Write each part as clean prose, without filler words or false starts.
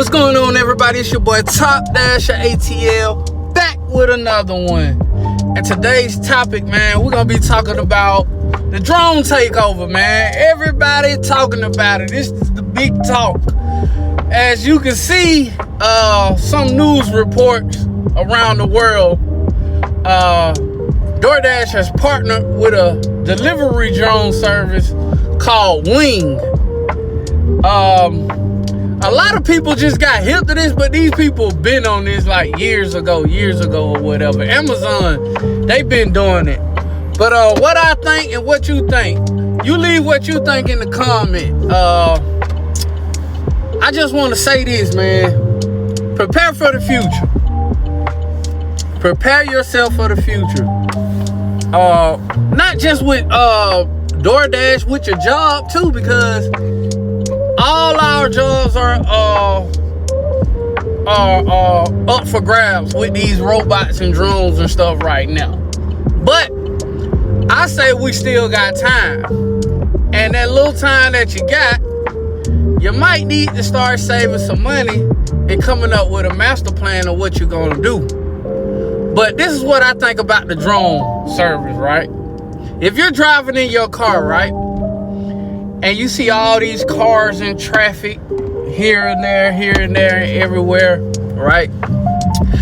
What's going on, everybody? It's your boy Top Dash ATL, back with another one. And today's topic, man, we're gonna be talking about the drone takeover, man. Everybody talking about it. This is the big talk. As you can see, some news reports around the world, DoorDash has partnered with a delivery drone service called Wing. A lot of people just got hip to this, but these people been on this like years ago or whatever. Amazon, they been doing it. But what I think and what you think, you leave what you think in the comment. I just want to say this, man. Prepare for the future. Prepare yourself for the future. Not just with DoorDash, with your job too, because all our jobs are up for grabs with these robots and drones and stuff right now. But I say we still got time. And that little time that you got, you might need to start saving some money and coming up with a master plan of what you're gonna do. But this is what I think about the drone service, right? If you're driving in your car, right, and you see all these cars in traffic here and there, and everywhere, right?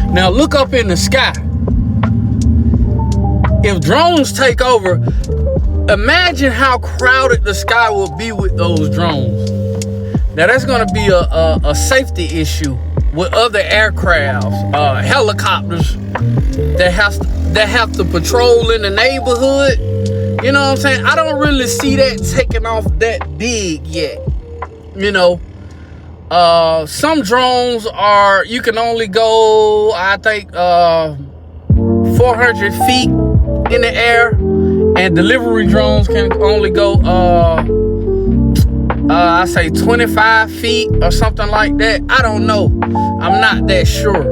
Now look up in the sky. If drones take over, imagine how crowded the sky will be with those drones. Now that's gonna be a safety issue with other aircrafts, helicopters that have to patrol in the neighborhood. You know what I'm saying? I don't really see that taking off that big yet. You know, some drones you can only go, I think, 400 feet in the air, and delivery drones can only go, I say 25 feet or something like that. I don't know. I'm not that sure.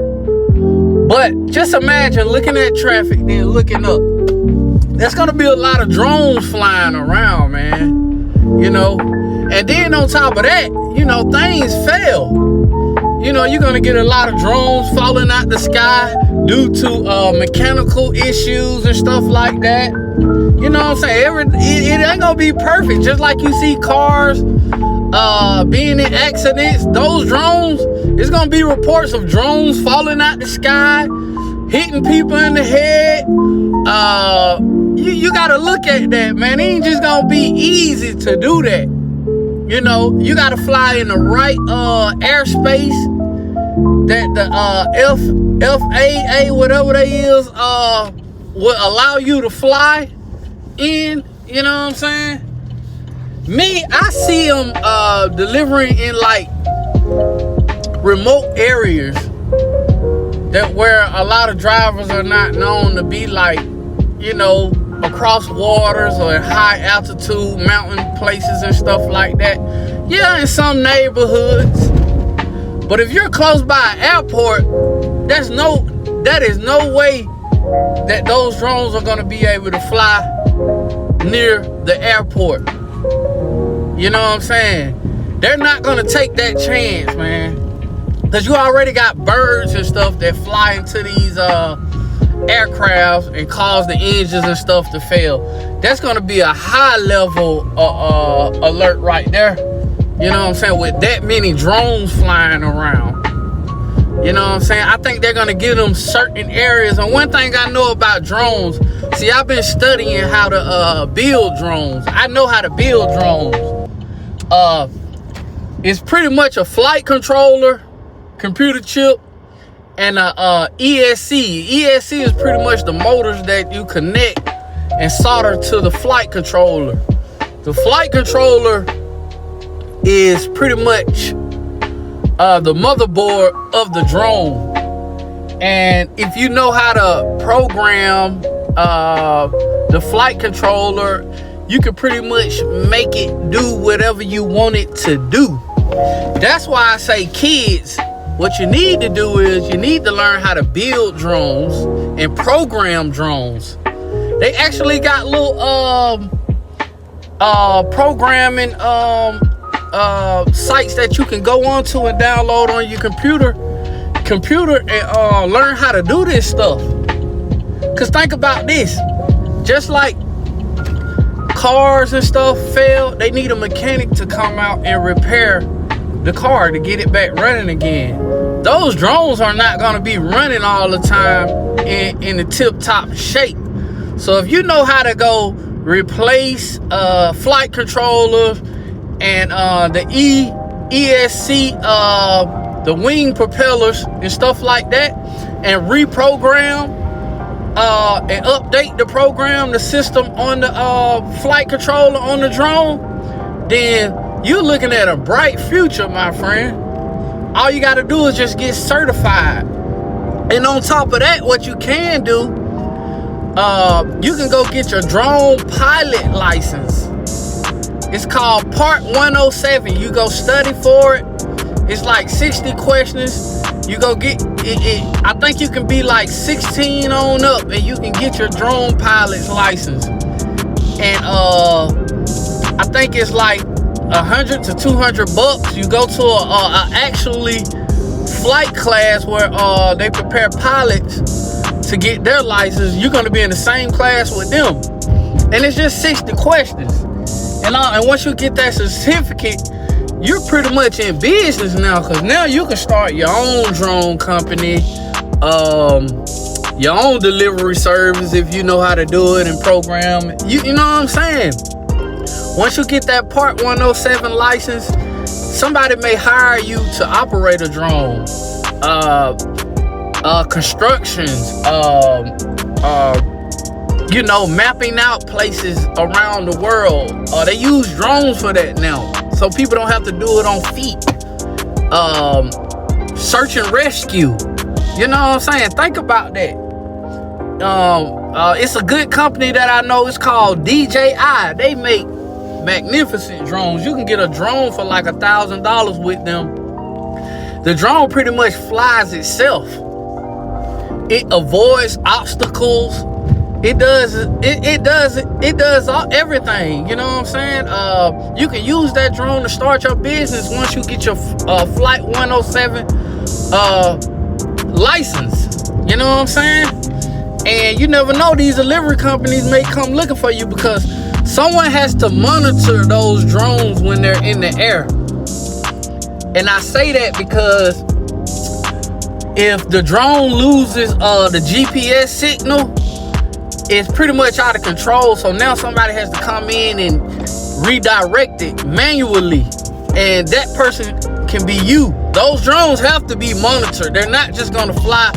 But just imagine looking at traffic, then looking up. There's gonna be a lot of drones flying around, man. You know, and then on top of that, you know, things fail. You know, you're gonna get a lot of drones falling out the sky due to mechanical issues and stuff like that. You know what I'm saying? It ain't gonna be perfect. Just like you see cars being in accidents, those drones, it's gonna be reports of drones falling out the sky, hitting people in the head. You gotta look at that, man. It ain't just gonna be easy to do that. You know, you gotta fly in the right airspace that the FAA, whatever they is, will allow you to fly in. You know what I'm saying? Me, I see them delivering in like remote areas that where a lot of drivers are not known to be, like, you know, across waters or in high altitude mountain places and stuff like that. Yeah, in some neighborhoods. But if you're close by an airport, that is no way that those drones are gonna be able to fly near the airport. You know what I'm saying? They're not gonna take that chance, man. Because you already got birds and stuff that fly into these aircrafts and cause the engines and stuff to fail. That's gonna be a high level alert right there. You know what I'm saying? With that many drones flying around. You know what I'm saying? I think they're gonna give them certain areas. And one thing I know about drones, see, I've been studying how to build drones. I know how to build drones. It's pretty much a flight controller, computer chip, and a ESC. ESC is pretty much the motors that you connect and solder to the flight controller. The flight controller is pretty much the motherboard of the drone. And if you know how to program the flight controller, you can pretty much make it do whatever you want it to do. That's why I say, kids, what you need to do is you need to learn how to build drones and program drones. They actually got little programming sites that you can go onto and download on your computer and learn how to do this stuff. Cause think about this, just like cars and stuff fail, they need a mechanic to come out and repair the car to get it back running again. Those drones are not going to be running all the time in the tip-top shape. So if you know how to go replace flight controllers and the ESC, the wing propellers and stuff like that, and reprogram and update the program, the system on the flight controller on the drone, then you're looking at a bright future, my friend. All you got to do is just get certified. And on top of that, what you can do, you can go get your drone pilot license. It's called Part 107. You go study for it. It's like 60 questions. You go get it. I think you can be like 16 on up, and you can get your drone pilot's license. And I think it's like $100 to $200. You go to a actually flight class where they prepare pilots to get their license. You're going to be in the same class with them, and it's just 60 questions. And once you get that certificate, you're pretty much in business now, because now you can start your own drone company, your own delivery service if you know how to do it and program it. You know what I'm saying? Once you get that Part 107 license, somebody may hire you to operate a drone. Constructions, mapping out places around the world. They use drones for that now, so people don't have to do it on feet. Search and rescue. You know what I'm saying? Think about that. It's a good company that I know. It's called DJI. They make magnificent drones. You can get a drone for like $1,000 with them. The drone pretty much flies itself. It avoids obstacles. It does everything. You know what I'm saying? You can use that drone to start your business once you get your Flight 107 license. You know what I'm saying? And you never know, these delivery companies may come looking for you, because someone has to monitor those drones when they're in the air. And I say that because if the drone loses the GPS signal, it's pretty much out of control. So now somebody has to come in and redirect it manually. And that person can be you. Those drones have to be monitored. They're not just going to fly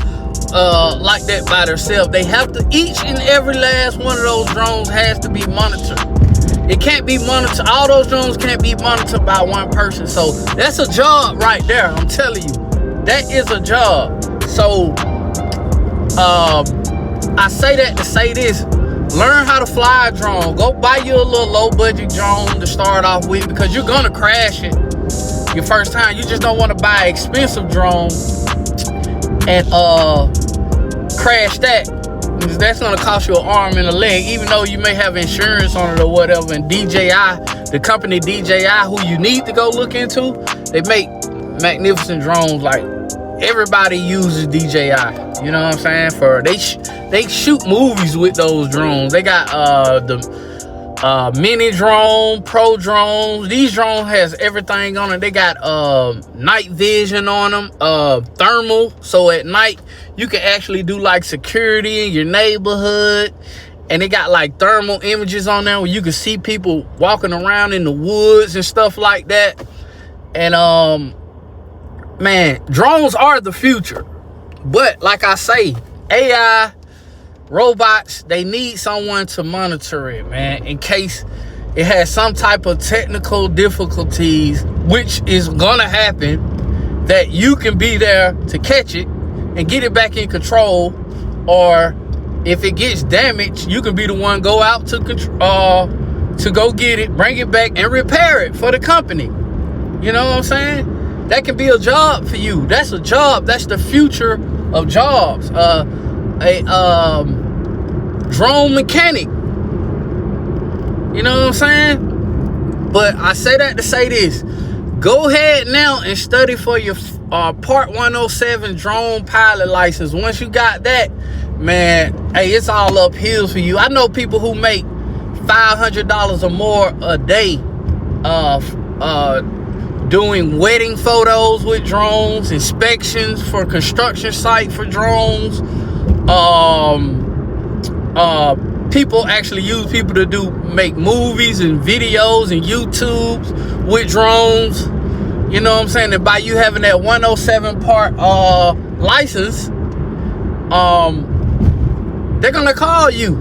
like that by themselves. They have to, each and every last one of those drones has to be monitored. It can't be monitored. All those drones can't be monitored by one person. So that's a job right there. I'm telling you, that is a job. So I say that to say this: learn how to fly a drone. Go buy you a little low budget drone to start off with, because you're gonna crash it your first time. You just don't want to buy an expensive drone and crash that. That's gonna cost you an arm and a leg, even though you may have insurance on it or whatever. And DJI, the company DJI, who you need to go look into, they make magnificent drones. Like, everybody uses DJI. You know what I'm saying? They shoot movies with those drones. They got the mini drone, pro drones. These drones has everything on it. They got night vision on them, thermal. So at night you can actually do like security in your neighborhood. And they got like thermal images on there where you can see people walking around in the woods and stuff like that. And man, drones are the future. But like I say, AI, robots, they need someone to monitor it, man, in case it has some type of technical difficulties, which is gonna happen, that you can be there to catch it and get it back in control. Or if it gets damaged, you can be the one go out to go get it, bring it back, and repair it for the company. You know what I'm saying? That can be a job for you. That's a job. That's the future of jobs. A drone mechanic. You know what I'm saying? But I say that to say this. Go ahead now and study for your Part 107 drone pilot license. Once you got that, man, hey, it's all uphill for you. I know people who make $500 or more a day doing wedding photos with drones, inspections for construction site for drones. People actually use people to make movies and videos and YouTubes with drones. You know what I'm saying? And by you having that 107 part license, they're gonna call you.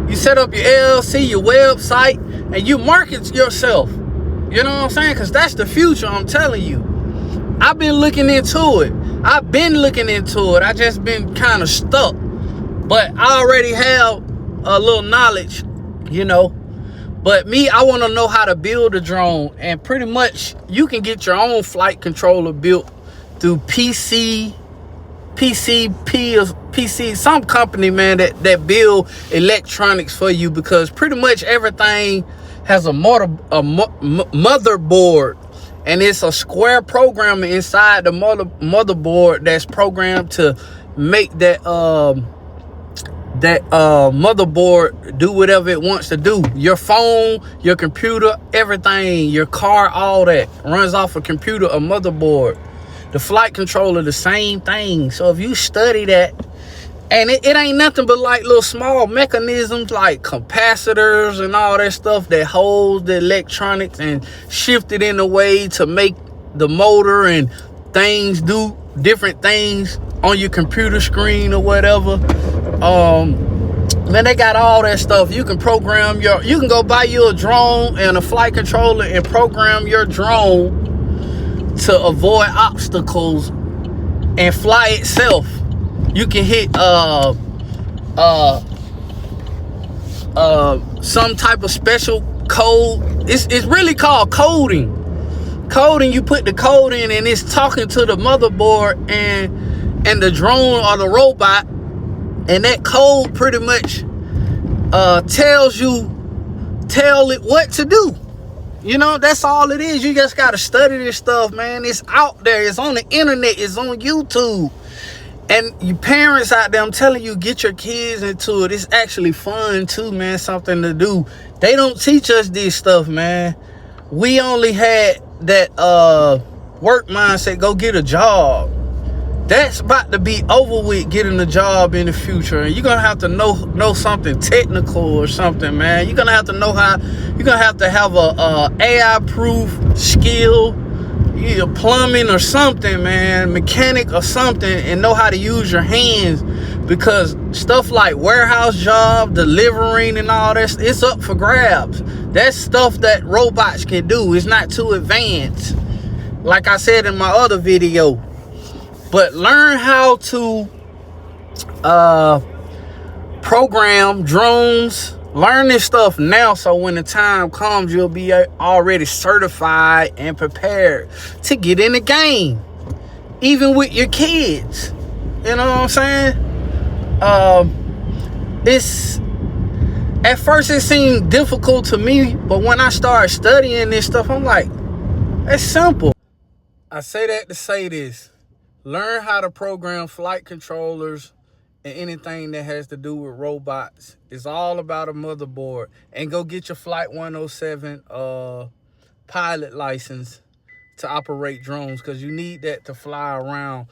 You set up your LLC, your website, and you market yourself. You know what I'm saying? Because that's the future, I'm telling you. I've been looking into it. I just been kind of stuck. But I already have a little knowledge, you know. But me, I want to know how to build a drone. And pretty much, you can get your own flight controller built through PCP or PC, some company, man, that build electronics for you. Because pretty much everything has a motherboard. And it's a square programmer inside the motherboard that's programmed to make that motherboard do whatever it wants to do. Your phone, your computer, everything, your car, all that runs off a computer, a motherboard. The flight controller, the same thing. So if you study that, and it ain't nothing but like little small mechanisms like capacitors and all that stuff that holds the electronics and shift it in a way to make the motor and things do different things on your computer screen or whatever. Man, they got all that stuff. You can program you can go buy you a drone and a flight controller and program your drone to avoid obstacles and fly itself. You can hit some type of special code. It's really called coding. Coding, you put the code in and it's talking to the motherboard and the drone or the robot, and that code pretty much tell it what to do. You know, that's all it is. You just gotta study this stuff, man. It's out there. It's on the internet. It's on YouTube. And you parents out there, I'm telling you, get your kids into it. It's actually fun too, man. Something to do. They don't teach us this stuff, man. We only had that work mindset, go get a job. That's about to be over with, getting a job in the future. And you're gonna have to know something technical or something, man. You're gonna have to know how. You're gonna have to have a AI-proof skill, either plumbing or something, man, mechanic or something, and know how to use your hands. Because stuff like warehouse job, delivering and all that, it's up for grabs. That's stuff that robots can do. It's not too advanced, like I said in my other video. But learn how to program drones. Learn this stuff now, so when the time comes, you'll be already certified and prepared to get in the game, even with your kids. You know what I'm saying? It's at first it seemed difficult to me, but when I started studying this stuff, I'm like, it's simple. I say that to say this. Learn how to program flight controllers and anything that has to do with robots. It's all about a motherboard. And go get your Flight 107 pilot license to operate drones, because you need that to fly around.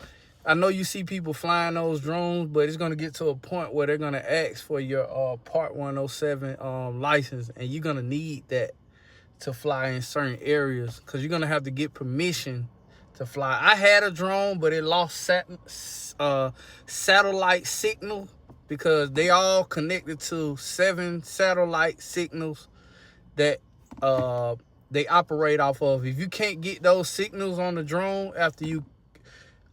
I know you see people flying those drones, but it's going to get to a point where they're going to ask for your Part 107 license, and you're going to need that to fly in certain areas, because you're going to have to get permission to fly. I had a drone, but it lost satellite signal, because they all connected to 7 satellite signals that they operate off of. If you can't get those signals on the drone after you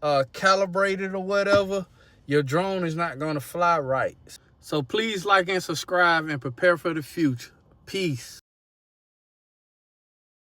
calibrate it or whatever, your drone is not going to fly right. So please like and subscribe and prepare for the future. Peace.